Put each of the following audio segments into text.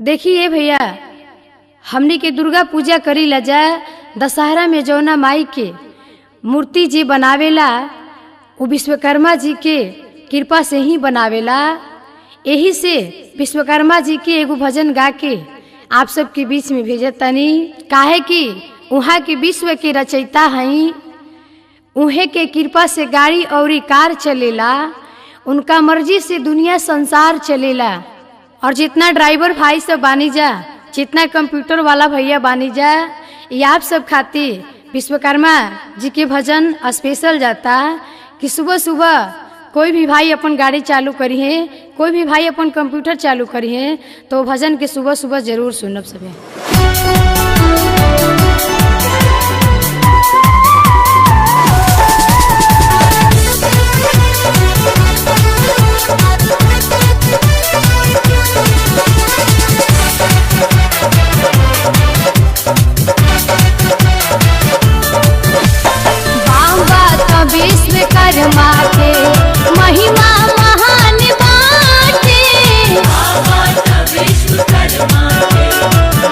देखिए भैया, हमनी के दुर्गा पूजा करी ला जा। दशहरा में जौना माई के मूर्ति जी बनावेला वो विश्वकर्मा जी के कृपा से ही बनावेला। यही से विश्वकर्मा जी के एगो भजन गा के आप सबके बीच में भेजत तनी। काहे कि उहाँ के विश्व के रचयिता हई, उहे के कृपा से गाड़ी और कार चलेला, उनका मर्जी से दुनिया संसार चलेला। और जितना ड्राइवर भाई सब बानी जा, जितना कंप्यूटर वाला भैया बानी जा, ये आप सब खातिर विश्वकर्मा जी के भजन स्पेशल जाता कि सुबह सुबह कोई भी भाई अपन गाड़ी चालू करी है, कोई भी भाई अपन कंप्यूटर चालू करी है, तो भजन के सुबह सुबह जरूर सुनब सबे। विश्वकर्मा के महिमा महान बाटे, विश्वकर्मा के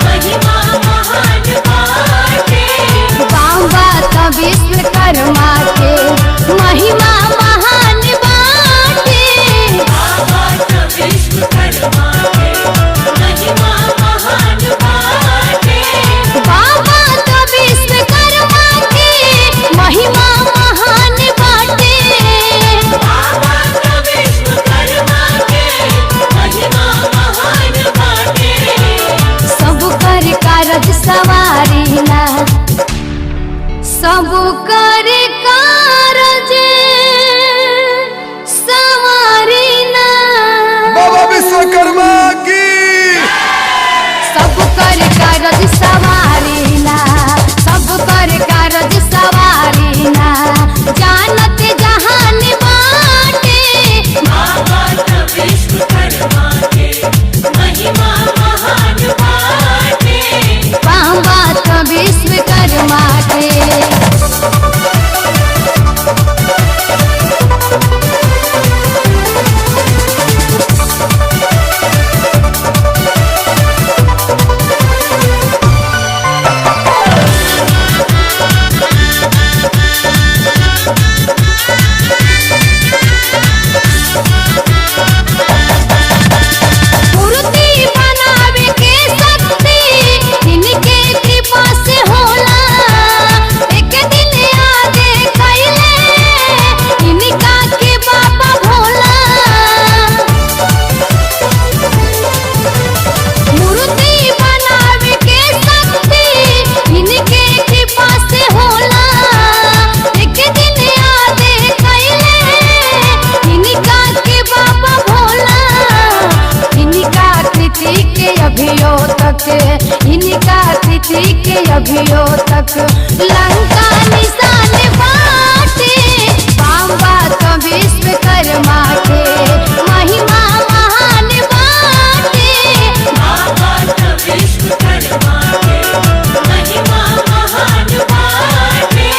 महिमा महान बाटे, बाबा विश्वकर्मा के महिमा महान बाटे, बाबा विश्वकर्मा के महिमा महान बाटे, बाबा विश्वकर्मा के महिमा सवारी ना सब कर कारज सवारी ना, बाबा विश्वकर्मा की सब कर कारज सवारी ना, सब कर कारज सवारी ना, जानत जहान बाटे, बाबा विश्वकर्मा के महिमा महान बाटे, बाबा विश्वकर्मा के। इनका कृति के अभियो तक लंका निशान बाटे, बाबा विश्वकर्मा के महिमा महान बाटे, बाबा विश्वकर्मा के महिमा महान बाटे,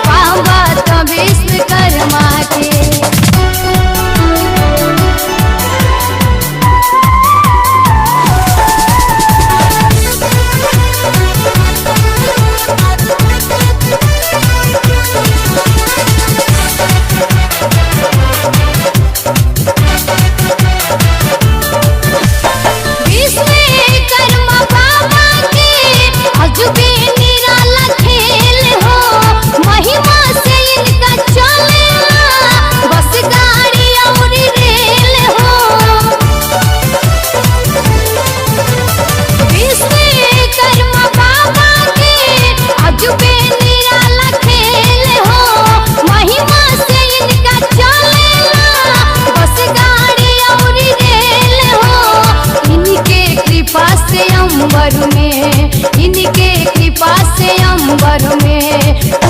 बाबा विश्वकर्मा के। अंबर में इनके कृपा से अंबर में